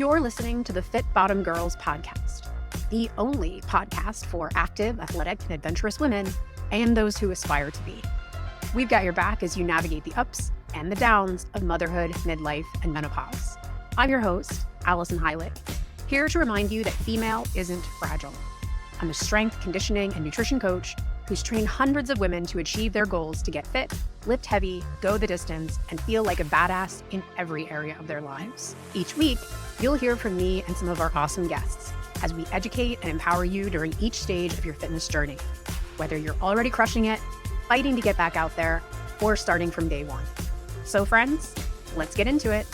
You're listening to the Fit Bottom Girls podcast, the only podcast for active, athletic, and adventurous women and those who aspire to be. We've got your back as you navigate the ups and the downs of motherhood, midlife, and menopause. I'm your host, Alison and Holley, here to remind you that female isn't fragile. I'm a strength, conditioning, and nutrition coach who's trained hundreds of women to achieve their goals to get fit, lift heavy, go the distance, and feel like a badass in every area of their lives. Each week, you'll hear from me and some of our awesome guests as we educate and empower you during each stage of your fitness journey, whether you're already crushing it, fighting to get back out there, or starting from day one. So friends, let's get into it.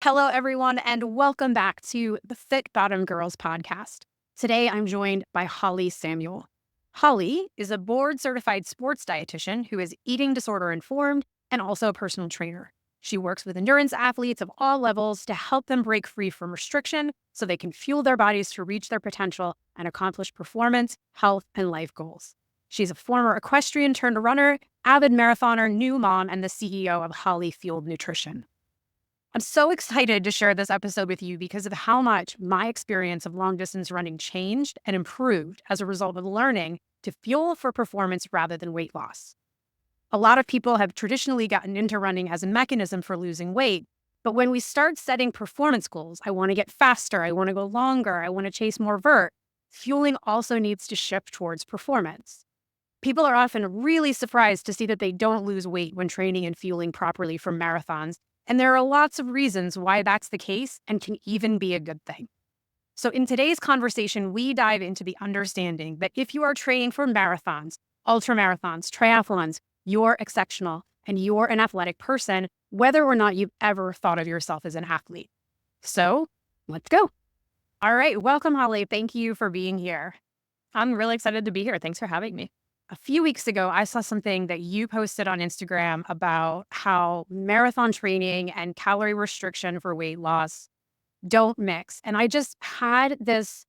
Hello, everyone, and welcome back to the Fit Bottom Girls podcast. Today, I'm joined by Holley Samuel. Holley is a board-certified sports dietitian who is eating disorder informed and also a personal trainer. She works with endurance athletes of all levels to help them break free from restriction so they can fuel their bodies to reach their potential and accomplish performance, health, and life goals. She's a former equestrian turned runner, avid marathoner, new mom, and the CEO of Holley Fueled Nutrition. I'm so excited to share this episode with you because of how much my experience of long distance running changed and improved as a result of learning to fuel for performance rather than weight loss. A lot of people have traditionally gotten into running as a mechanism for losing weight, but when we start setting performance goals, I want to get faster, I want to go longer, I want to chase more vert, fueling also needs to shift towards performance. People are often really surprised to see that they don't lose weight when training and fueling properly for marathons. And there are lots of reasons why that's the case and can even be a good thing. So in today's conversation, we dive into the understanding that if you are training for marathons, ultramarathons, triathlons, you're exceptional and you're an athletic person, whether or not you've ever thought of yourself as an athlete. So let's go. All right. Welcome, Holley. Thank you for being here. I'm really excited to be here. Thanks for having me. A few weeks ago, I saw something that you posted on Instagram about how marathon training and calorie restriction for weight loss don't mix. And I just had this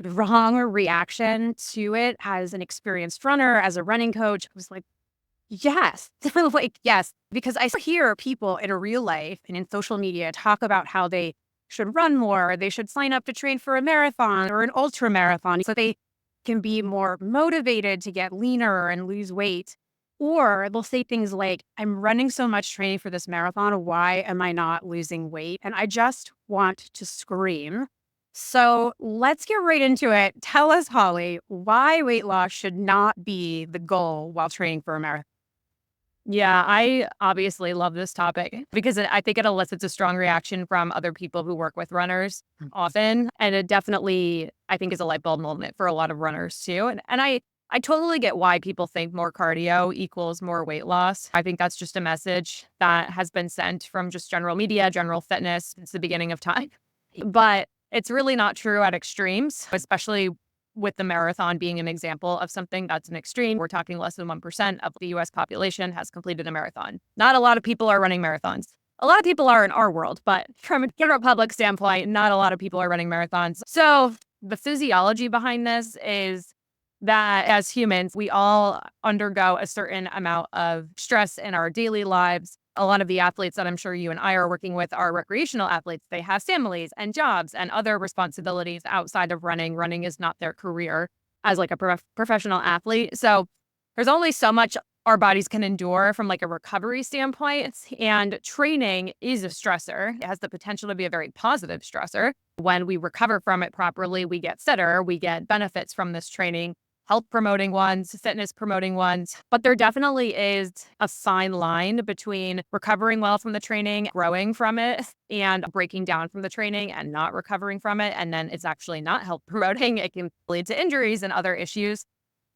wrong reaction to it as an experienced runner, as a running coach. I was like, yes, yes, because I hear people in real life and in social media talk about how they should run more, they should sign up to train for a marathon or an ultra marathon so they can be more motivated to get leaner and lose weight. Or they'll say things like, I'm running so much training for this marathon. Why am I not losing weight? And I just want to scream. So let's get right into it. Tell us, Holley, why weight loss should not be the goal while training for a marathon. Yeah, I obviously love this topic because I think it elicits a strong reaction from other people who work with runners often. And it definitely, I think, is a light bulb moment for a lot of runners too. And I totally get why people think more cardio equals more weight loss. I think that's just a message that has been sent from just general media, general fitness since the beginning of time. But it's really not true at extremes, especially with the marathon being an example of something that's an extreme. We're talking less than 1% of the US population has completed a marathon. Not a lot of people are running marathons. A lot of people are in our world, but from a general public standpoint, not a lot of people are running marathons. So the physiology behind this is that as humans, we all undergo a certain amount of stress in our daily lives. A lot of the athletes that I'm sure you and I are working with are recreational athletes. They have families and jobs and other responsibilities outside of running. Running is not their career as like a professional athlete. So there's only so much our bodies can endure from like a recovery standpoint. And training is a stressor. It has the potential to be a very positive stressor. When we recover from it properly, we get fitter, we get benefits from this training. Health promoting ones, fitness promoting ones. But there definitely is a fine line between recovering well from the training, growing from it, and breaking down from the training and not recovering from it. And then it's actually not health promoting. It can lead to injuries and other issues.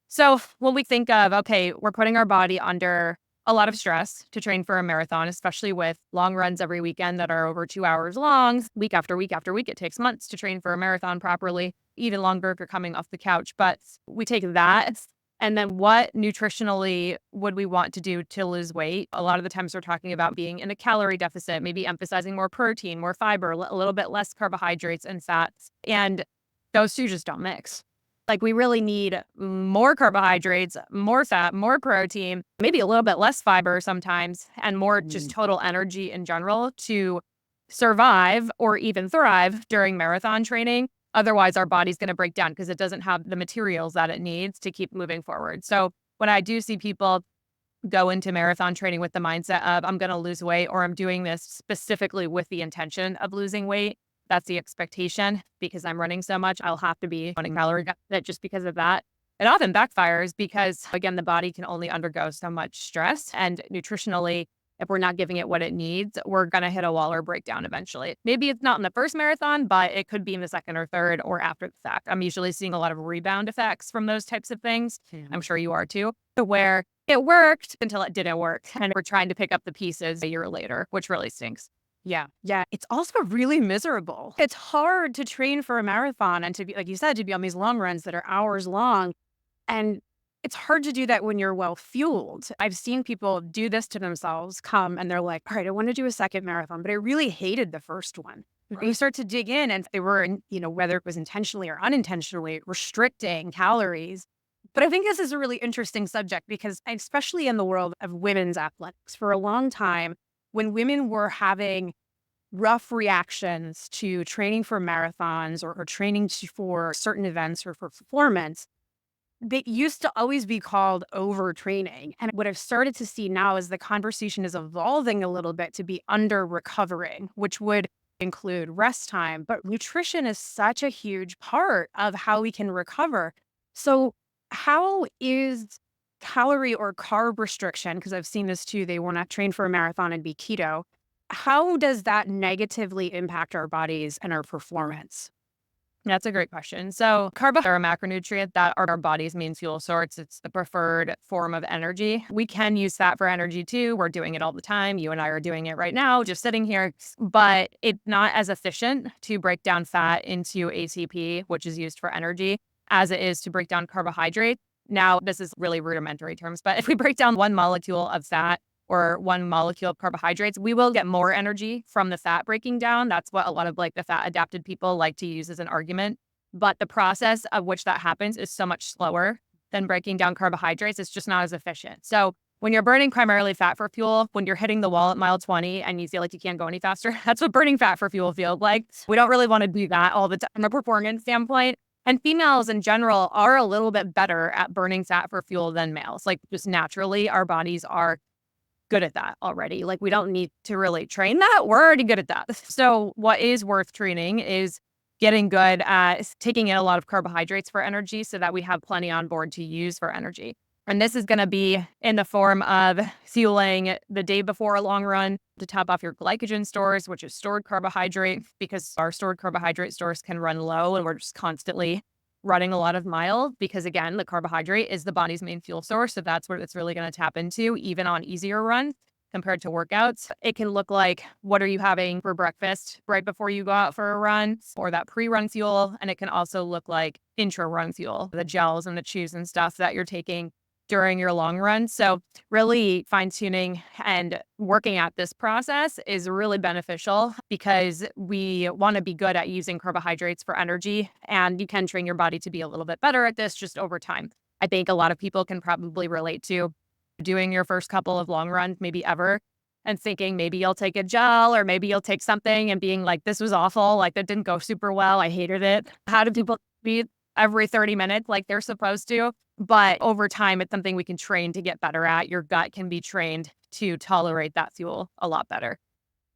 So when we think of, okay, we're putting our body under a lot of stress to train for a marathon, especially with long runs every weekend that are over 2 hours long, week after week after week. It takes months to train for a marathon properly, even longer if you're coming off the couch. But we take that, and then what nutritionally would we want to do to lose weight? A lot of the times we're talking about being in a calorie deficit, maybe emphasizing more protein, more fiber, a little bit less carbohydrates and fats. And those two just don't mix. Like we really need more carbohydrates, more fat, more protein, maybe a little bit less fiber sometimes, and more just total energy in general to survive or even thrive during marathon training. Otherwise, our body's going to break down because it doesn't have the materials that it needs to keep moving forward. So when I do see people go into marathon training with the mindset of I'm going to lose weight or I'm doing this specifically with the intention of losing weight, that's the expectation because I'm running so much. I'll have to be running calorie deficit just because of that. It often backfires because, again, the body can only undergo so much stress. And nutritionally, if we're not giving it what it needs, we're going to hit a wall or breakdown eventually. Maybe it's not in the first marathon, but it could be in the second or third or after the fact. I'm usually seeing a lot of rebound effects from those types of things. I'm sure you are too, where it worked until it didn't work. And we're trying to pick up the pieces a year later, which really stinks. Yeah. Yeah. It's also really miserable. It's hard to train for a marathon and to be, like you said, to be on these long runs that are hours long. And it's hard to do that when you're well fueled. I've seen people do this to themselves, come and they're like, all right, I want to do a second marathon, but I really hated the first one. And you start to dig in and they were, whether it was intentionally or unintentionally restricting calories. But I think this is a really interesting subject because, especially in the world of women's athletics, for a long time, when women were having rough reactions to training for marathons or training for certain events or for performance, they used to always be called overtraining. And what I've started to see now is the conversation is evolving a little bit to be under recovering, which would include rest time. But nutrition is such a huge part of how we can recover. So, how is calorie or carb restriction, because I've seen this too, they want to train for a marathon and be keto. How does that negatively impact our bodies and our performance? That's a great question. So carbohydrates are a macronutrient that are our body's main fuel source. It's the preferred form of energy. We can use fat for energy too. We're doing it all the time. You and I are doing it right now, just sitting here. But it's not as efficient to break down fat into ATP, which is used for energy, as it is to break down carbohydrates. Now, this is really rudimentary terms, but if we break down one molecule of fat or one molecule of carbohydrates, we will get more energy from the fat breaking down. That's what a lot of like the fat adapted people like to use as an argument. But the process of which that happens is so much slower than breaking down carbohydrates. It's just not as efficient. So when you're burning primarily fat for fuel, when you're hitting the wall at mile 20 and you feel like you can't go any faster, that's what burning fat for fuel feels like. We don't really want to do that all the time from a performance standpoint. And females in general are a little bit better at burning fat for fuel than males. Like just naturally, our bodies are good at that already. Like we don't need to really train that. We're already good at that. So what is worth training is getting good at taking in a lot of carbohydrates for energy so that we have plenty on board to use for energy. And this is going to be in the form of fueling the day before a long run to top off your glycogen stores, which is stored carbohydrate, because our stored carbohydrate stores can run low and we're just constantly running a lot of miles because, again, the carbohydrate is the body's main fuel source. So that's where it's really going to tap into, even on easier runs compared to workouts. It can look like, what are you having for breakfast right before you go out for a run, or that pre-run fuel. And it can also look like intra-run fuel, the gels and the chews and stuff that you're taking during your long run. So really fine-tuning and working at this process is really beneficial because we want to be good at using carbohydrates for energy, and you can train your body to be a little bit better at this just over time. I think a lot of people can probably relate to doing your first couple of long runs, maybe ever, and thinking maybe you'll take a gel or maybe you'll take something and being like, this was awful. Like that didn't go super well. I hated it. How do people breathe every 30 minutes like they're supposed to? But over time, it's something we can train to get better at. Your gut can be trained to tolerate that fuel a lot better.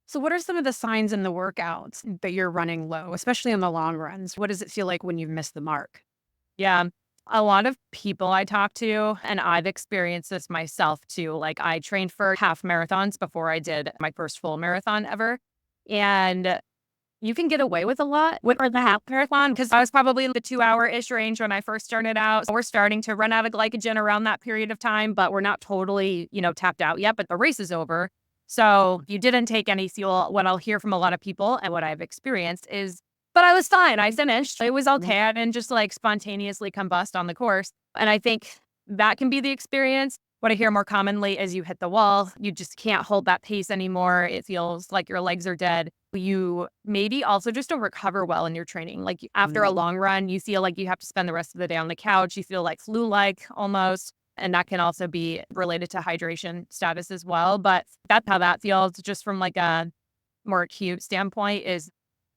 So what are some of the signs in the workouts that you're running low, especially on the long runs? What does it feel like when you've missed the mark? Yeah. A lot of people I talk to, and I've experienced this myself too. Like I trained for half marathons before I did my first full marathon ever. And you can get away with a lot with the half marathon because I was probably in the 2-hour-ish range when I first started out. So we're starting to run out of glycogen around that period of time, but we're not totally, tapped out yet, but the race is over. So you didn't take any fuel. What I'll hear from a lot of people and what I've experienced is, but I was fine. I finished. It was okay. I didn't just like spontaneously combust on the course. And I think that can be the experience. What I hear more commonly is you hit the wall. You just can't hold that pace anymore. It feels like your legs are dead. You maybe also just don't recover well in your training. Like after a long run, you feel like you have to spend the rest of the day on the couch. You feel like flu-like almost. And that can also be related to hydration status as well. But that's how that feels just from like a more acute standpoint is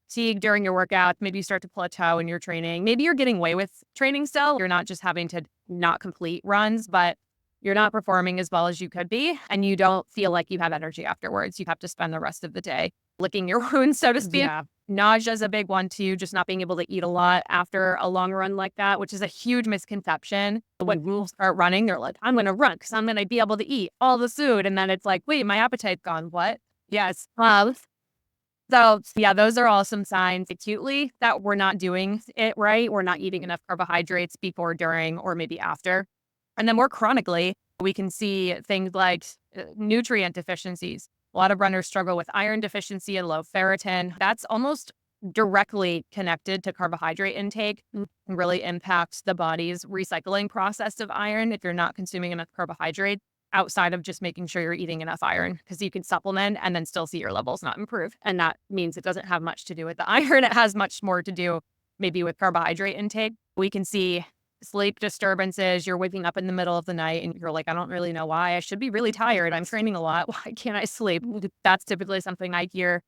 fatigue during your workout. Maybe you start to plateau in your training. Maybe you're getting away with training still. You're not just having to not complete runs, but you're not performing as well as you could be. And you don't feel like you have energy afterwards. You have to spend the rest of the day licking your wounds, so to speak. Yeah. Nausea is a big one too, just not being able to eat a lot after a long run like that, which is a huge misconception. When people start running, they're like, I'm going to run because I'm going to be able to eat all the food. And then it's like, wait, my appetite's gone. What? Yes. So yeah, those are all some signs acutely that we're not doing it right. We're not eating enough carbohydrates before, during, or maybe after. And then more chronically, we can see things like nutrient deficiencies. A lot of runners struggle with iron deficiency and low ferritin. That's almost directly connected to carbohydrate intake and really impacts the body's recycling process of iron if you're not consuming enough carbohydrate outside of just making sure you're eating enough iron, because you can supplement and then still see your levels not improve. And that means it doesn't have much to do with the iron. It has much more to do maybe with carbohydrate intake. We can see sleep disturbances. You're waking up in the middle of the night and you're like, I don't really know why. I should be really tired. I'm training a lot. Why can't I sleep? That's typically something I hear.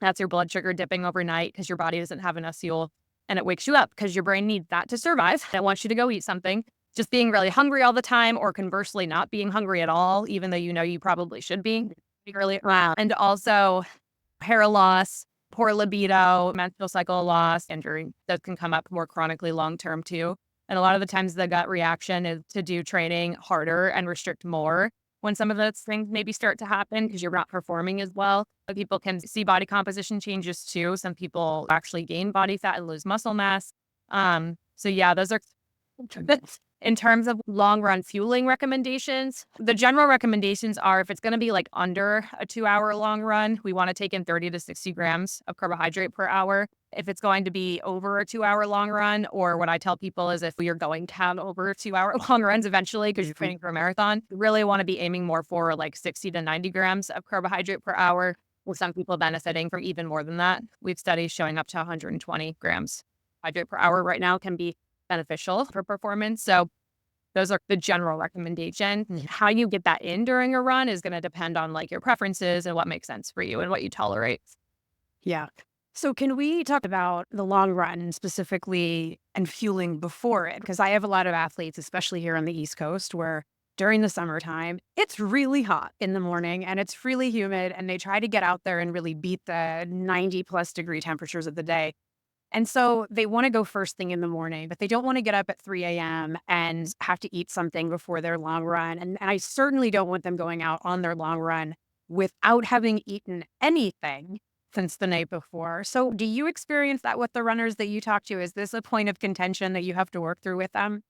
That's your blood sugar dipping overnight because your body doesn't have enough fuel and it wakes you up because your brain needs that to survive. It wants you to go eat something. Just being really hungry all the time, or conversely, not being hungry at all, even though you know you probably should be. Wow. And also hair loss, poor libido, menstrual cycle loss, injury. Those can come up more chronically long term too. And a lot of the times the gut reaction is to do training harder and restrict more when some of those things maybe start to happen because you're not performing as well. But people can see body composition changes too. Some people actually gain body fat and lose muscle mass. So yeah, those are in terms of long run fueling recommendations. The general recommendations are if it's going to be like under a 2-hour long run, we want to take in 30 to 60 grams of carbohydrate per hour. If it's going to be over a 2-hour long run, or what I tell people is if you're going to have over 2-hour long runs eventually because you're training for a marathon, you really want to be aiming more for like 60 to 90 grams of carbohydrate per hour, with some people benefiting from even more than that. We have studies showing up to 120 grams carbohydrate per hour right now can be beneficial for performance. So those are the general recommendation. How you get that in during a run is going to depend on like your preferences and what makes sense for you and what you tolerate. Yeah. So can we talk about the long run and specifically and fueling before it? Because I have a lot of athletes, especially here on the East Coast, where during the summertime, it's really hot in the morning and it's really humid, and they try to get out there and really beat the 90+ degree temperatures of the day. And so they want to go first thing in the morning, but they don't want to get up at 3 a.m. and have to eat something before their long run. And I certainly don't want them going out on their long run without having eaten anything since the night before. So do you experience that with the runners that you talk to? Is this a point of contention that you have to work through with them?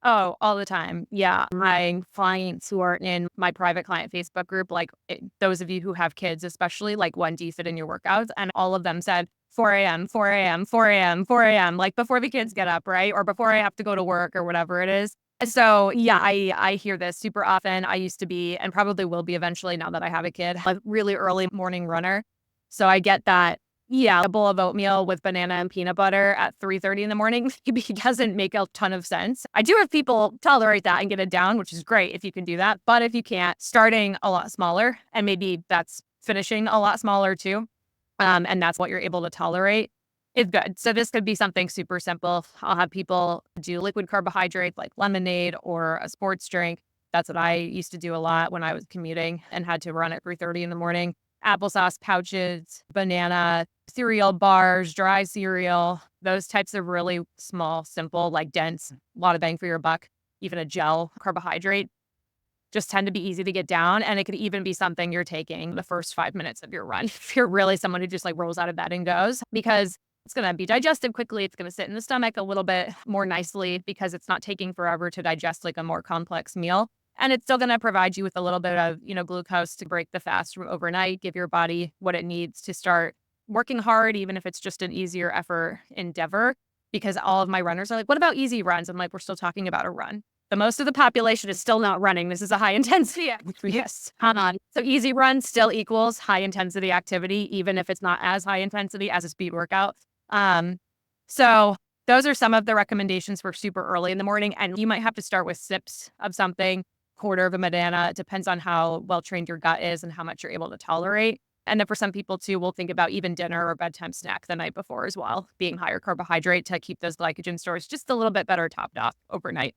Oh, all the time. Yeah. My clients who are in my private client Facebook group, like those of you who have kids, especially, like, when do you fit in your workouts? And all of them said 4 a.m., 4 a.m., 4 a.m., 4 a.m., like before the kids get up, right? Or before I have to go to work or whatever it is. So yeah, I hear this super often. I used to be, and probably will be eventually now that I have a kid, a really early morning runner. So I get that. Yeah, a bowl of oatmeal with banana and peanut butter at 3:30 in the morning maybe doesn't make a ton of sense. I do have people tolerate that and get it down, which is great if you can do that. But if you can't, starting a lot smaller, and maybe that's finishing a lot smaller too, and that's what you're able to tolerate, is good. So this could be something super simple. I'll have people do liquid carbohydrates like lemonade or a sports drink. That's what I used to do a lot when I was commuting and had to run at 3:30 in the morning. Applesauce pouches, banana, cereal bars, dry cereal, those types of really small, simple, like dense, a lot of bang for your buck, even a gel carbohydrate, just tend to be easy to get down. And it could even be something you're taking the first 5 minutes of your run. If you're really someone who just like rolls out of bed and goes, because it's going to be digested quickly. It's going to sit in the stomach a little bit more nicely because it's not taking forever to digest like a more complex meal. And it's still going to provide you with a little bit of, glucose to break the fast from overnight, give your body what it needs to start working hard, even if it's just an easier effort endeavor. Because all of my runners are like, what about easy runs? I'm like, we're still talking about a run. the most of the population is still not running. This is a high intensity activity. Yes. So easy run still equals high intensity activity, even if it's not as high intensity as a speed workout. So those are some of the recommendations for super early in the morning. And you might have to start with sips of something, quarter of a banana. It depends on how well trained your gut is and how much you're able to tolerate. And then for some people too, we'll think about even dinner or bedtime snack the night before as well, being higher carbohydrate to keep those glycogen stores just a little bit better topped off overnight.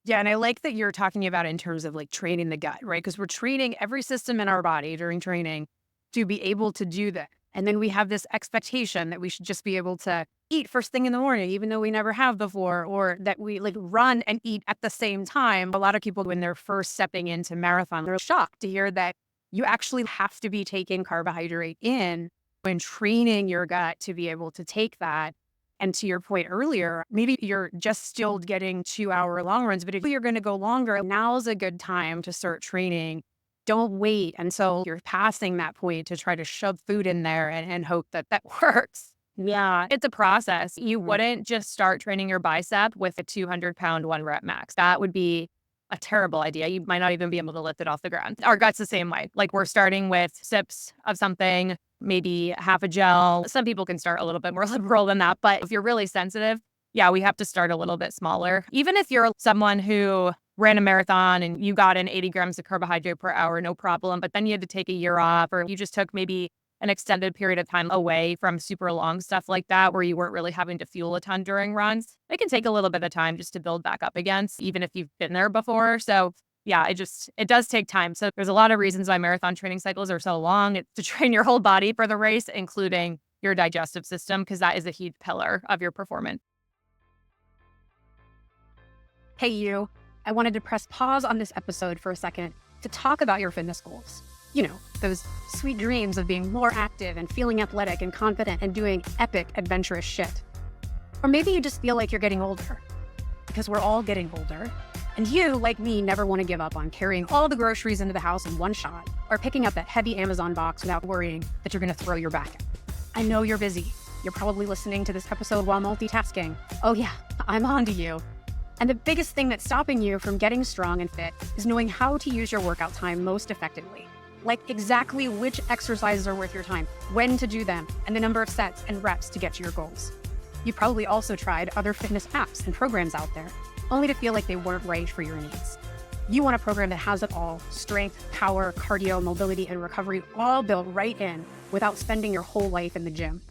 Yeah, and I like that you're talking about it in terms of like training the gut, right? Because we're training every system in our body during training to be able to do that. And then we have this expectation that we should just be able to eat first thing in the morning, even though we never have before, or that we like run and eat at the same time. A lot of people, when they're first stepping into marathon, they're shocked to hear that you actually have to be taking carbohydrate in when training your gut to be able to take that. And to your point earlier, maybe you're just still getting 2-hour long runs, but if you're going to go longer, now's a good time to start training. Don't wait until you're passing that point to try to shove food in there and hope that that works. Yeah, it's a process. You wouldn't just start training your bicep with a 200-pound 1 rep max. That would be a terrible idea. You might not even be able to lift it off the ground. Our gut's the same way. Like we're starting with sips of something, maybe half a gel. Some people can start a little bit more liberal than that. But if you're really sensitive, yeah, we have to start a little bit smaller. Even if you're someone who ran a marathon and you got in 80 grams of carbohydrate per hour, no problem. But then you had to take a year off, or you just took maybe an extended period of time away from super long stuff like that, where you weren't really having to fuel a ton during runs. It can take a little bit of time just to build back up again, even if you've been there before. So yeah, it does take time. So there's a lot of reasons why marathon training cycles are so long. It's to train your whole body for the race, including your digestive system, because that is a huge pillar of your performance. Hey, you. I wanted to press pause on this episode for a second to talk about your fitness goals. You know, those sweet dreams of being more active and feeling athletic and confident and doing epic, adventurous shit. Or maybe you just feel like you're getting older, because we're all getting older. And you, like me, never want to give up on carrying all the groceries into the house in one shot, or picking up that heavy Amazon box without worrying that you're going to throw your back out. I know you're busy. You're probably listening to this episode while multitasking. Oh yeah, I'm on to you. And the biggest thing that's stopping you from getting strong and fit is knowing how to use your workout time most effectively. Like exactly which exercises are worth your time, when to do them, and the number of sets and reps to get to your goals. You probably also tried other fitness apps and programs out there, only to feel like they weren't right for your needs. You want a program that has it all: strength, power, cardio, mobility, and recovery, all built right in without spending your whole life in the gym.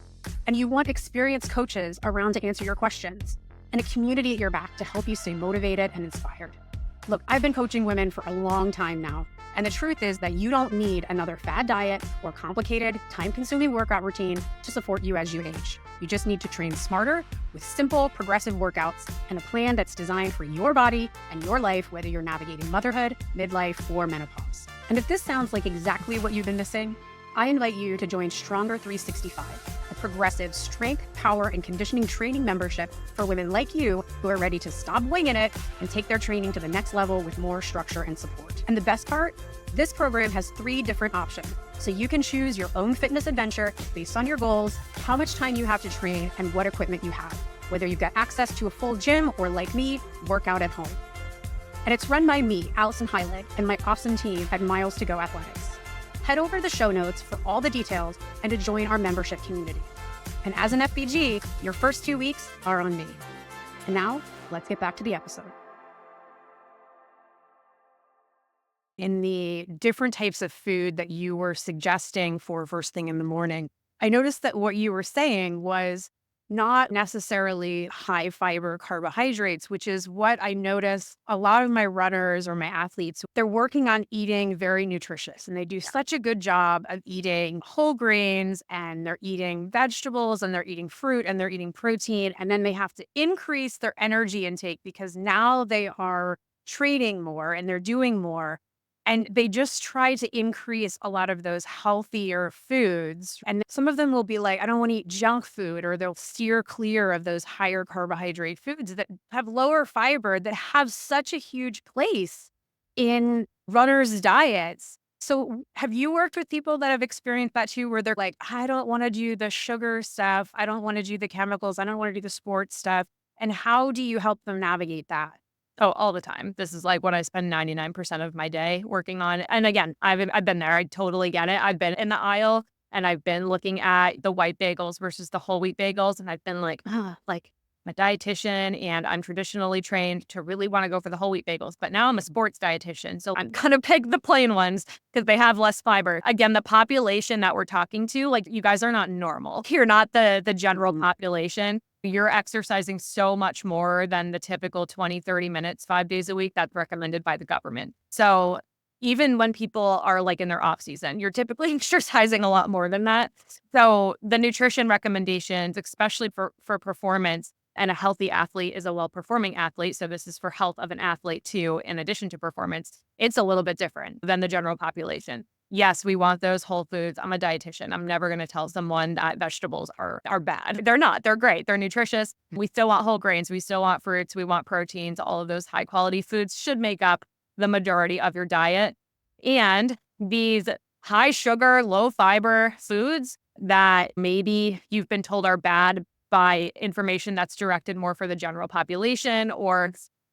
And you want experienced coaches around to answer your questions, and a community at your back to help you stay motivated and inspired. Look, I've been coaching women for a long time now, and the truth is that you don't need another fad diet or complicated, time-consuming workout routine to support you as you age. You just need to train smarter with simple, progressive workouts and a plan that's designed for your body and your life, whether you're navigating motherhood, midlife, or menopause. And if this sounds like exactly what you've been missing, I invite you to join Stronger 365, a progressive strength, power, and conditioning training membership for women like you who are ready to stop winging it and take their training to the next level with more structure and support. And the best part? This program has 3 different options, so you can choose your own fitness adventure based on your goals, how much time you have to train, and what equipment you have, whether you've got access to a full gym or, like me, work out at home. And it's run by me, Alison and Holley, and my awesome team at Miles to Go Athletics. Head over to the show notes for all the details and to join our membership community. And as an FBG, your first 2 weeks are on me. And now, let's get back to the episode. In the different types of food that you were suggesting for first thing in the morning, I noticed that what you were saying was not necessarily high fiber carbohydrates, which is what I notice a lot of my runners or my athletes, they're working on eating very nutritious, and they do such a good job of eating whole grains, and they're eating vegetables, and they're eating fruit, and they're eating protein. And then they have to increase their energy intake because now they are training more and they're doing more. And they just try to increase a lot of those healthier foods. And some of them will be like, I don't want to eat junk food, or they'll steer clear of those higher carbohydrate foods that have lower fiber that have such a huge place in runners' diets. So have you worked with people that have experienced that too, where they're like, I don't want to do the sugar stuff. I don't want to do the chemicals. I don't want to do the sports stuff. And how do you help them navigate that? Oh, all the time. This is like what I spend 99% of my day working on. And again, I've been there. I totally get it. I've been in the aisle and I've been looking at the white bagels versus the whole wheat bagels. And I've been like, like I'm a dietitian and I'm traditionally trained to really want to go for the whole wheat bagels. But now I'm a sports dietitian. So I'm going to pick the plain ones because they have less fiber. Again, the population that we're talking to, like you guys are not normal. You're not the general population. You're exercising so much more than the typical 20, 30 minutes, 5 days a week that's recommended by the government. So even when people are like in their off season, you're typically exercising a lot more than that. So the nutrition recommendations, especially for performance, and a healthy athlete is a well-performing athlete. So this is for health of an athlete too, in addition to performance. It's a little bit different than the general population. Yes, we want those whole foods. I'm a dietitian. I'm never going to tell someone that vegetables are bad. They're not. They're great. They're nutritious. We still want whole grains. We still want fruits. We want proteins. All of those high quality foods should make up the majority of your diet. And these high sugar, low fiber foods that maybe you've been told are bad by information that's directed more for the general population, or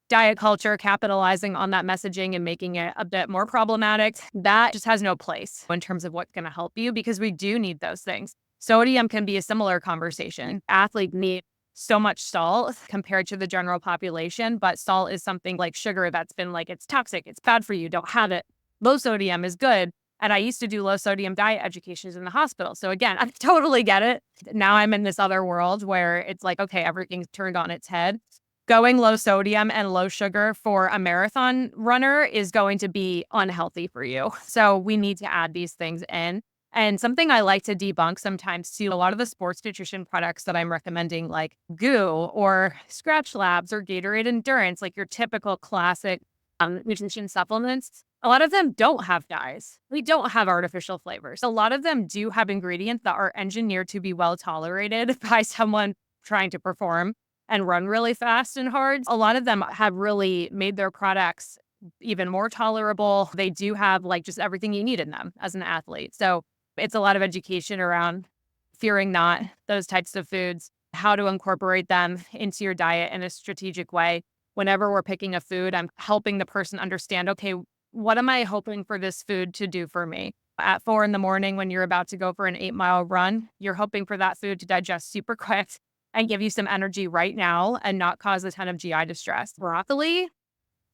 diet culture capitalizing on that messaging and making it a bit more problematic, that just has no place in terms of what's going to help you, because we do need those things. Sodium can be a similar conversation. Athletes need so much salt compared to the general population, but salt is something like sugar that's been like, it's toxic, it's bad for you, don't have it. Low sodium is good. And I used to do low sodium diet educations in the hospital. So again, I totally get it. Now I'm in this other world where it's like, okay, everything's turned on its head. Going low sodium and low sugar for a marathon runner is going to be unhealthy for you. So we need to add these things in. And something I like to debunk sometimes too, a lot of the sports nutrition products that I'm recommending, like Goo or Scratch Labs or Gatorade Endurance, like your typical classic nutrition supplements, a lot of them don't have dyes. We don't have artificial flavors. A lot of them do have ingredients that are engineered to be well tolerated by someone trying to perform and run really fast and hard. A lot of them have really made their products even more tolerable. They do have like just everything you need in them as an athlete. So it's a lot of education around fearing not those types of foods, how to incorporate them into your diet in a strategic way. Whenever we're picking a food, I'm helping the person understand, okay, what am I hoping for this food to do for me? At 4 a.m, when you're about to go for an 8-mile run, you're hoping for that food to digest super quick and give you some energy right now and not cause a ton of GI distress. Broccoli,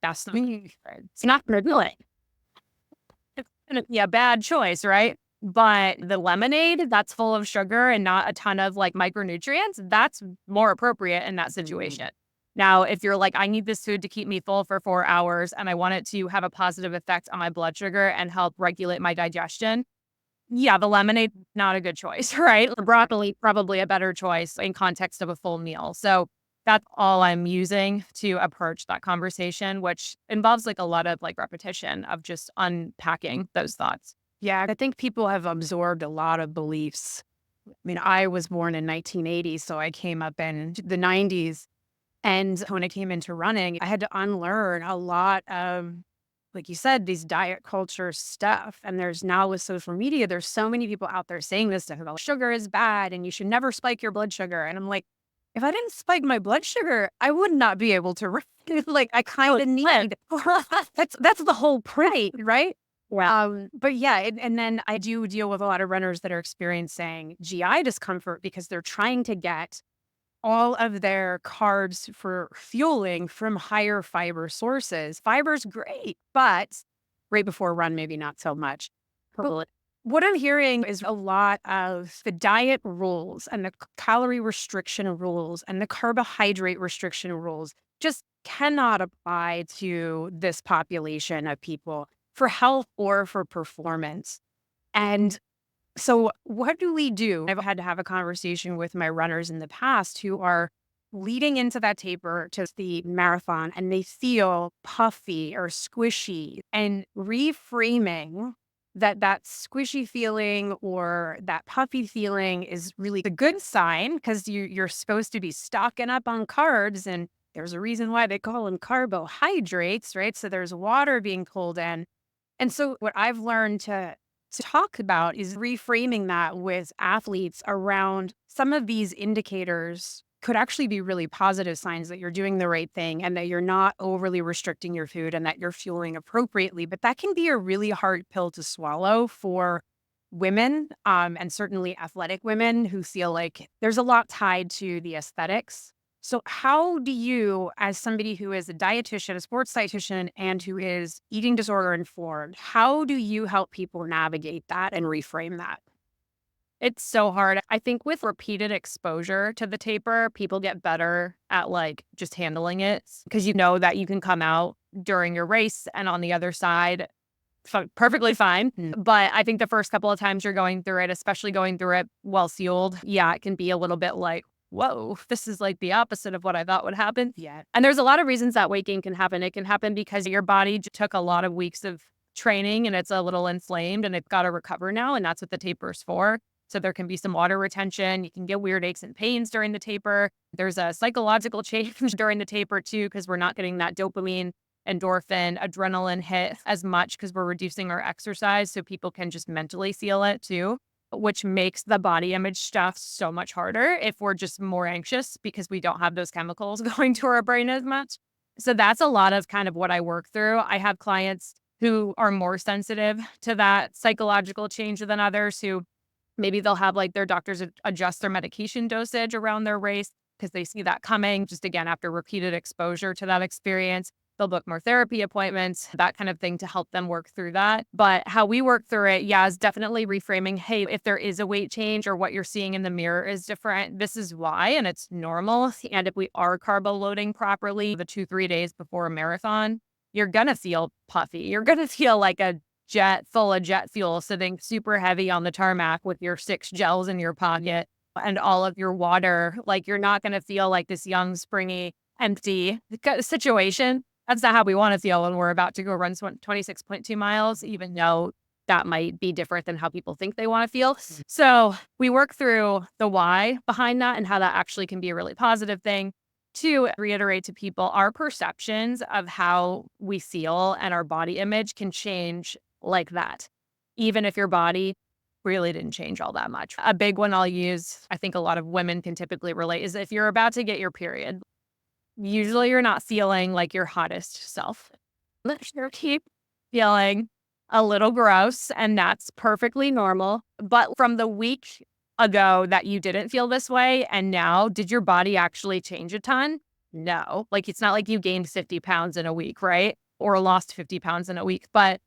that's it's not going to do it. It's going to be a bad choice, right? But the lemonade that's full of sugar and not a ton of like micronutrients, that's more appropriate in that situation. Now, if you're like, I need this food to keep me full for 4 hours and I want it to have a positive effect on my blood sugar and help regulate my digestion, yeah, the lemonade, not a good choice, right? The broccoli, probably a better choice in context of a full meal. So that's all I'm using to approach that conversation, which involves like a lot of like repetition of just unpacking those thoughts. Yeah, I think people have absorbed a lot of beliefs. I mean, I was born in 1980, so I came up in the 90s. And when I came into running, I had to unlearn a lot of, like you said, these diet culture stuff. And there's now with social media, there's so many people out there saying this stuff about sugar is bad and you should never spike your blood sugar. And I'm like, if I didn't spike my blood sugar, I would not be able to run. Like I kind of need that's the whole point, right? But yeah, and then I do deal with a lot of runners that are experiencing GI discomfort because they're trying to get all of their carbs for fueling from higher fiber sources. Fiber's great, but right before a run, maybe not so much. But what I'm hearing is a lot of the diet rules and the calorie restriction rules and the carbohydrate restriction rules just cannot apply to this population of people for health or for performance. And so what do we do? I've had to have a conversation with my runners in the past who are leading into that taper to the marathon and they feel puffy or squishy, and reframing that squishy feeling or that puffy feeling is really the good sign because you're supposed to be stocking up on carbs, and there's a reason why they call them carbohydrates, right? So there's water being pulled in. And so what I've learned to talk about is reframing that with athletes around some of these indicators could actually be really positive signs that you're doing the right thing and that you're not overly restricting your food and that you're fueling appropriately. But that can be a really hard pill to swallow for women, and certainly athletic women who feel like there's a lot tied to the aesthetics. So, how do you, as somebody who is a dietitian, a sports dietitian, and who is eating disorder informed, how do you help people navigate that and reframe that? It's so hard. I think with repeated exposure to the taper, people get better at like just handling it because you know that you can come out during your race and on the other side perfectly fine. But I think the first couple of times you're going through it, especially going through it well sealed, yeah, it can be a little bit like, whoa, this is like the opposite of what I thought would happen. Yeah. And there's a lot of reasons that weight gain can happen. It can happen because your body took a lot of weeks of training and it's a little inflamed and it's got to recover now. And that's what the taper is for. So there can be some water retention. You can get weird aches and pains during the taper. There's a psychological change during the taper too, because we're not getting that dopamine, endorphin, adrenaline hit as much because we're reducing our exercise. So people can just mentally feel it too, which makes the body image stuff so much harder if we're just more anxious because we don't have those chemicals going to our brain as much. So that's a lot of kind of what I work through. I have clients who are more sensitive to that psychological change than others who maybe they'll have like their doctors adjust their medication dosage around their race because they see that coming just again after repeated exposure to that experience. They'll book more therapy appointments, that kind of thing to help them work through that. But how we work through it, yeah, is definitely reframing, hey, if there is a weight change or what you're seeing in the mirror is different, this is why, and it's normal. And if we are carbo loading properly the 2-3 days before a marathon, you're going to feel puffy. You're going to feel like a jet full of jet fuel sitting super heavy on the tarmac with your 6 gels in your pocket and all of your water. Like you're not going to feel like this young, springy, empty situation. That's not how we want to feel when we're about to go run 26.2 miles, even though that might be different than how people think they want to feel. So we work through the why behind that and how that actually can be a really positive thing. To reiterate to people, our perceptions of how we feel and our body image can change like that, even if your body really didn't change all that much. A big one I'll use, I think a lot of women can typically relate, is if you're about to get your period, usually you're not feeling like your hottest self. You keep feeling a little gross, and that's perfectly normal. But from the week ago that you didn't feel this way, and now, did your body actually change a ton? No. Like, it's not like you gained 50 pounds in a week, right? Or lost 50 pounds in a week. But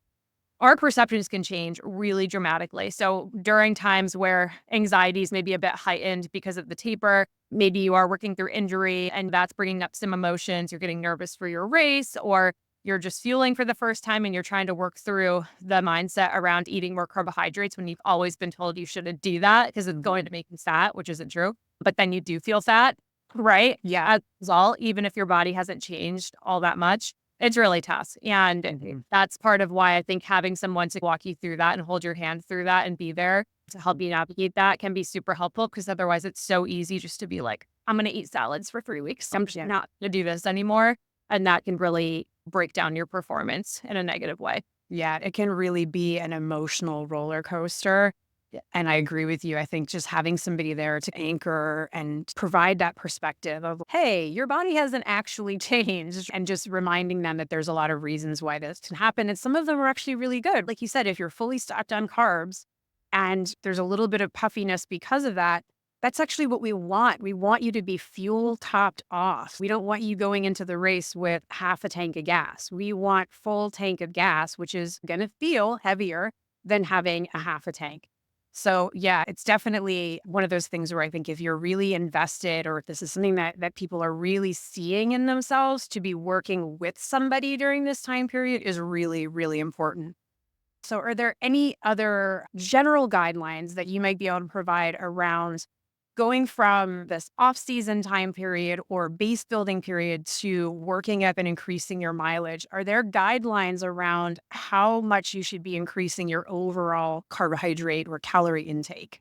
our perceptions can change really dramatically. So during times where anxiety is maybe a bit heightened because of the taper, maybe you are working through injury and that's bringing up some emotions. You're getting nervous for your race, or you're just fueling for the first time and you're trying to work through the mindset around eating more carbohydrates when you've always been told you shouldn't do that because it's going to make you fat, which isn't true. But then you do feel fat, right? Yeah. As a result, even if your body hasn't changed all that much. It's really tough. And that's part of why I think having someone to walk you through that and hold your hand through that and be there to help you navigate that can be super helpful, because otherwise it's so easy just to be like, I'm going to eat salads for 3 weeks. I'm just not going to do this anymore. And that can really break down your performance in a negative way. Yeah, it can really be an emotional roller coaster. And I agree with you. I think just having somebody there to anchor and provide that perspective of, hey, your body hasn't actually changed, and just reminding them that there's a lot of reasons why this can happen. And some of them are actually really good. Like you said, if you're fully stocked on carbs and there's a little bit of puffiness because of that, that's actually what we want. We want you to be fuel topped off. We don't want you going into the race with half a tank of gas. We want full tank of gas, which is going to feel heavier than having a half a tank. So yeah, it's definitely one of those things where I think if you're really invested, or if this is something that people are really seeing in themselves, to be working with somebody during this time period is really, really important. So are there any other general guidelines that you might be able to provide around going from this off-season time period or base building period to working up and increasing your mileage? Are there guidelines around how much you should be increasing your overall carbohydrate or calorie intake?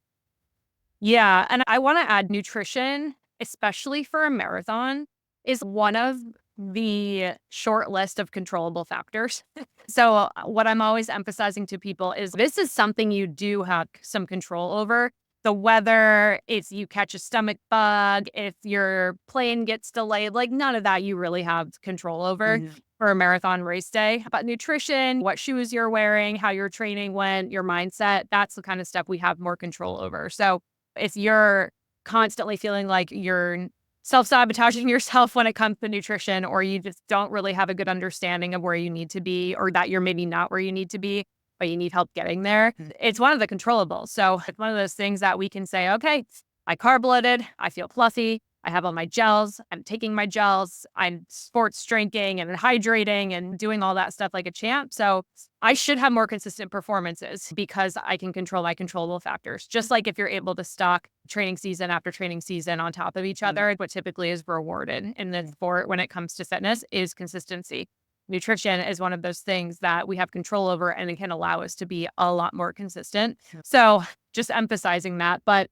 Yeah. And I want to add nutrition, especially for a marathon, is one of the short list of controllable factors. So, what I'm always emphasizing to people is this is something you do have some control over. the weather, if you catch a stomach bug, if your plane gets delayed, like none of that you really have control over for a marathon race day. But nutrition, what shoes you're wearing, how your training went, your mindset, that's the kind of stuff we have more control over. So if you're constantly feeling like you're self-sabotaging yourself when it comes to nutrition, or you just don't really have a good understanding of where you need to be, or that you're maybe not where you need to be, but you need help getting there, it's one of the controllables. So it's one of those things that we can say, okay, I carb loaded, I feel fluffy, I have all my gels, I'm taking my gels, I'm sports drinking and hydrating and doing all that stuff like a champ. So I should have more consistent performances because I can control my controllable factors. Just like if you're able to stock training season after training season on top of each other, what typically is rewarded in the sport when it comes to fitness is consistency. Nutrition is one of those things that we have control over, and it can allow us to be a lot more consistent. So just emphasizing that. But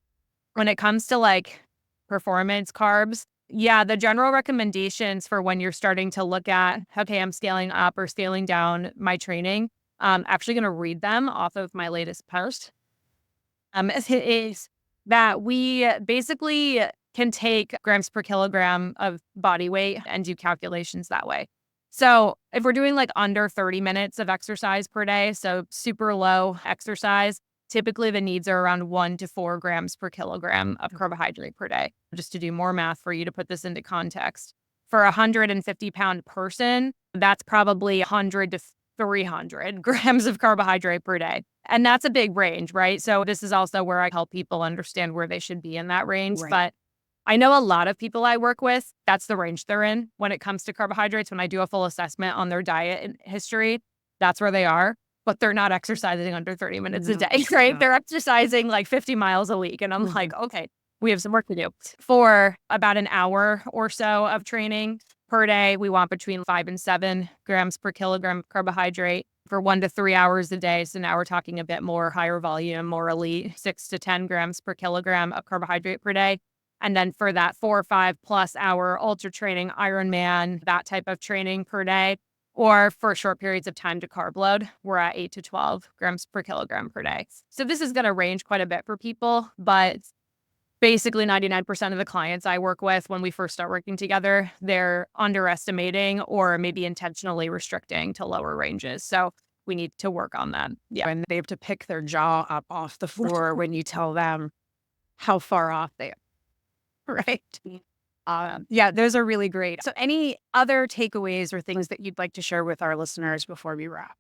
when it comes to like performance carbs, yeah, the general recommendations for when you're starting to look at, okay, I'm scaling up or scaling down my training, I'm actually going to read them off of my latest post. Is that we basically can take grams per kilogram of body weight and do calculations that way. So if we're doing like under 30 minutes of exercise per day, so super low exercise, typically the needs are around 1 to 4 grams per kilogram of carbohydrate per day. Just to do more math for you to put this into context. For a 150-pound person, that's probably 100 to 300 grams of carbohydrate per day. And that's a big range, right? So this is also where I help people understand where they should be in that range. Right. But I know a lot of people I work with, that's the range they're in when it comes to carbohydrates. When I do a full assessment on their diet and history, that's where they are. But they're not exercising under 30 minutes a day, right? They're exercising like 50 miles a week. And I'm like, okay, we have some work to do. For about an hour or so of training per day, we want between 5 and 7 grams per kilogram of carbohydrate for 1 to 3 hours a day. So now we're talking a bit more higher volume, more elite, 6 to 10 grams per kilogram of carbohydrate per day. And then for that 4 or 5 plus hour ultra training, Ironman, that type of training per day, or for short periods of time to carb load, we're at 8 to 12 grams per kilogram per day. So this is going to range quite a bit for people, but basically 99% of the clients I work with when we first start working together, they're underestimating or maybe intentionally restricting to lower ranges. So we need to work on that. Yeah. And they have to pick their jaw up off the floor when you tell them how far off they are. Right. Yeah, those are really great. So any other takeaways or things that you'd like to share with our listeners before we wrap?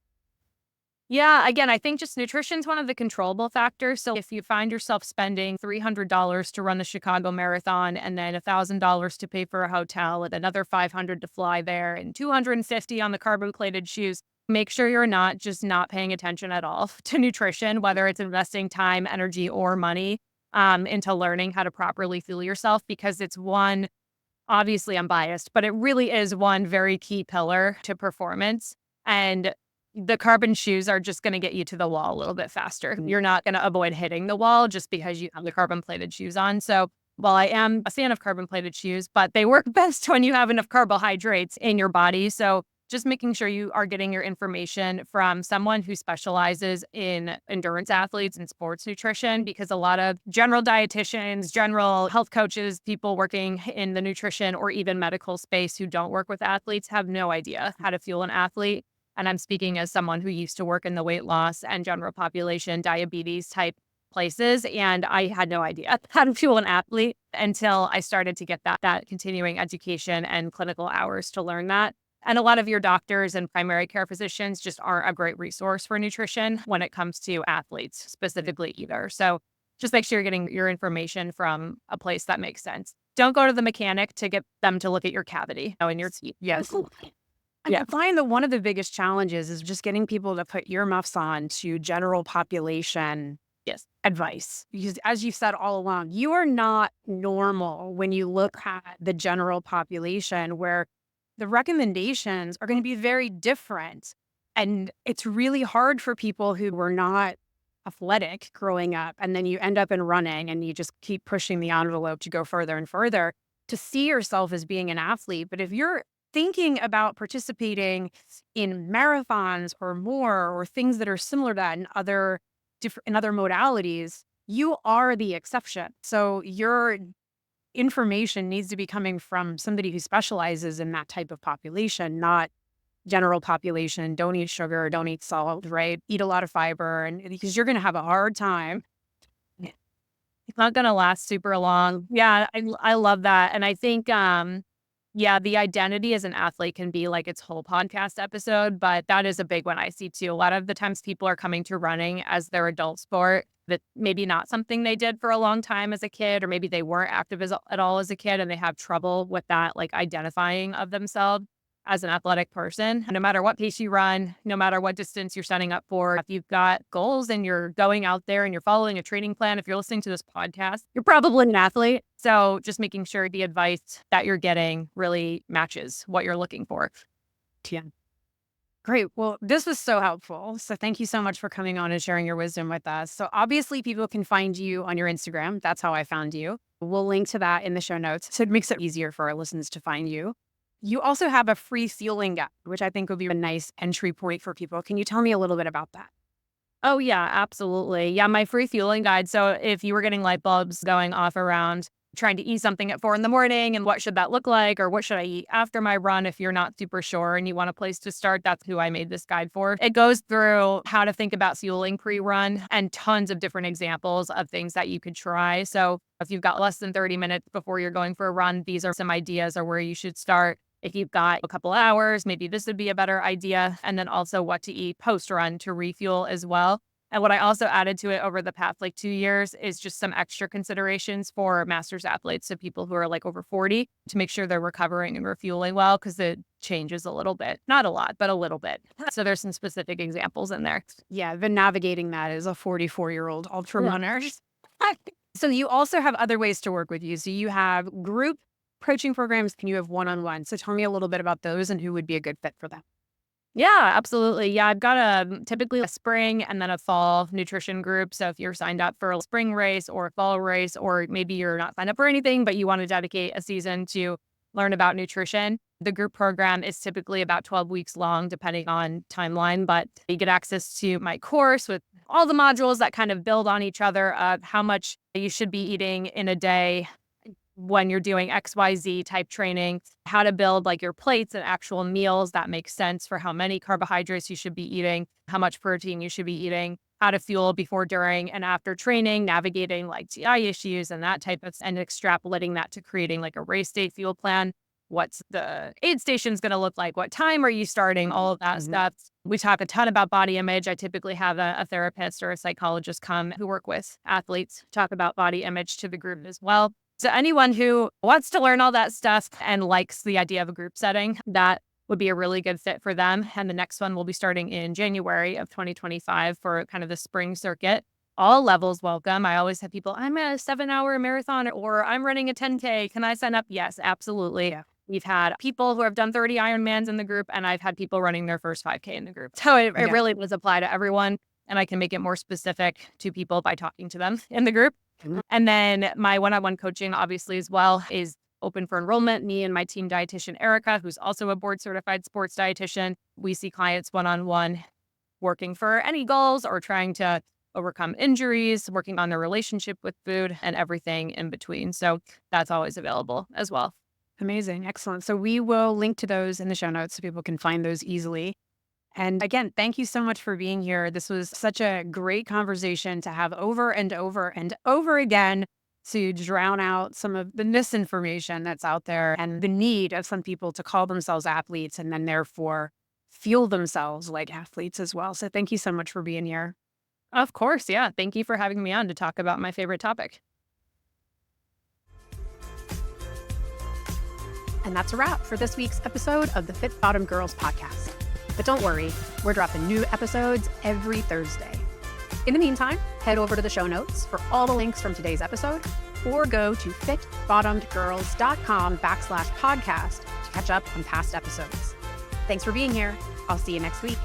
Yeah, again, I think just nutrition's one of the controllable factors. So if you find yourself spending $300 to run the Chicago Marathon and then $1,000 to pay for a hotel and another $500 to fly there and $250 on the carbon-plated shoes, make sure you're not just not paying attention at all to nutrition, whether it's investing time, energy, or money into learning how to properly fuel yourself, because it's one, obviously I'm biased, but it really is one very key pillar to performance. And the carbon shoes are just going to get you to the wall a little bit faster. You're not going to avoid hitting the wall just because you have the carbon plated shoes on. So while I am a fan of carbon plated shoes, but they work best when you have enough carbohydrates in your body. So just making sure you are getting your information from someone who specializes in endurance athletes and sports nutrition, because a lot of general dietitians, general health coaches, people working in the nutrition or even medical space who don't work with athletes have no idea how to fuel an athlete. And I'm speaking as someone who used to work in the weight loss and general population diabetes type places. And I had no idea how to fuel an athlete until I started to get that continuing education and clinical hours to learn that. And a lot of your doctors and primary care physicians just aren't a great resource for nutrition when it comes to athletes specifically either. So just make sure you're getting your information from a place that makes sense. Don't go to the mechanic to get them to look at your cavity in your teeth. Yes. I find that one of the biggest challenges is just getting people to put earmuffs on to general population advice. Because as you've said all along, you are not normal when you look at the general population, where the recommendations are going to be very different. And it's really hard for people who were not athletic growing up, and then you end up in running and you just keep pushing the envelope to go further and further, to see yourself as being an athlete. But if you're thinking about participating in marathons or more, or things that are similar to that in other modalities, You are the exception. So your information needs to be coming from somebody who specializes in that type of population, not general population. Don't eat sugar, don't eat salt, right? Eat a lot of fiber, and because you're going to have a hard time. It's not gonna last super long. Yeah, I love that, and I think, yeah, the identity as an athlete can be like its whole podcast episode, but that is a big one I see too. A lot of the times people are coming to running as their adult sport that maybe not something they did for a long time as a kid, or maybe they weren't active at all as a kid, and they have trouble with that, like, identifying of themselves as an athletic person. No matter what pace you run, no matter what distance you're setting up for, if you've got goals and you're going out there and you're following a training plan, if you're listening to this podcast, you're probably an athlete. So just making sure the advice that you're getting really matches what you're looking for. Yeah. Great. Well, this was so helpful. So thank you so much for coming on and sharing your wisdom with us. So obviously people can find you on your Instagram. That's how I found you. We'll link to that in the show notes. So it makes it easier for our listeners to find you. You also have a free fueling guide, which I think would be a nice entry point for people. Can you tell me a little bit about that? Oh, yeah, absolutely. Yeah, my free fueling guide. So if you were getting light bulbs going off around trying to eat something at 4 a.m. and what should that look like, or what should I eat after my run if you're not super sure and you want a place to start, that's who I made this guide for. It goes through how to think about fueling pre-run and tons of different examples of things that you could try. So if you've got less than 30 minutes before you're going for a run, these are some ideas of where you should start. If you've got a couple hours, maybe this would be a better idea. And then also what to eat post-run to refuel as well. And what I also added to it over the past 2 years is just some extra considerations for masters athletes. So people who are over 40 to make sure they're recovering and refueling well, because it changes a little bit. Not a lot, but a little bit. So there's some specific examples in there. Yeah, been navigating that as a 44-year-old ultra runner. So you also have other ways to work with you. So you have group coaching programs and you have one-on-one. So tell me a little bit about those and who would be a good fit for them. Yeah, absolutely. Yeah, I've got typically a spring and then a fall nutrition group. So if you're signed up for a spring race or a fall race, or maybe you're not signed up for anything, but you want to dedicate a season to learn about nutrition, the group program is typically about 12 weeks long, depending on timeline. But you get access to my course with all the modules that kind of build on each other of how much you should be eating in a day when you're doing XYZ type training, how to build your plates and actual meals that make sense for how many carbohydrates you should be eating, how much protein you should be eating, how to fuel before, during, and after training, navigating GI issues and that type of, and extrapolating that to creating a race day fuel plan. What's the aid stations going to look like? What time are you starting? All of that stuff. We talk a ton about body image. I typically have a therapist or a psychologist come who work with athletes, talk about body image to the group as well. So anyone who wants to learn all that stuff and likes the idea of a group setting, that would be a really good fit for them. And the next one will be starting in January of 2025 for kind of the spring circuit. All levels welcome. I always have people, I'm a 7-hour marathon or I'm running a 10K. Can I sign up? Yes, absolutely. Yeah. We've had people who have done 30 Ironmans in the group, and I've had people running their first 5K in the group. So it really does apply to everyone. And I can make it more specific to people by talking to them in the group. And then my one-on-one coaching, obviously, as well, is open for enrollment. Me and my team dietitian, Erica, who's also a board certified sports dietitian. We see clients one-on-one working for any goals or trying to overcome injuries, working on their relationship with food, and everything in between. So that's always available as well. Amazing. Excellent. So we will link to those in the show notes so people can find those easily. And again, thank you so much for being here. This was such a great conversation to have over and over and over again to drown out some of the misinformation that's out there and the need of some people to call themselves athletes and then therefore feel themselves like athletes as well. So thank you so much for being here. Of course. Yeah. Thank you for having me on to talk about my favorite topic. And that's a wrap for this week's episode of the Fit Bottom Girls podcast. But don't worry, we're dropping new episodes every Thursday. In the meantime, head over to the show notes for all the links from today's episode, or go to fitbottomedgirls.com/podcast to catch up on past episodes. Thanks for being here. I'll see you next week.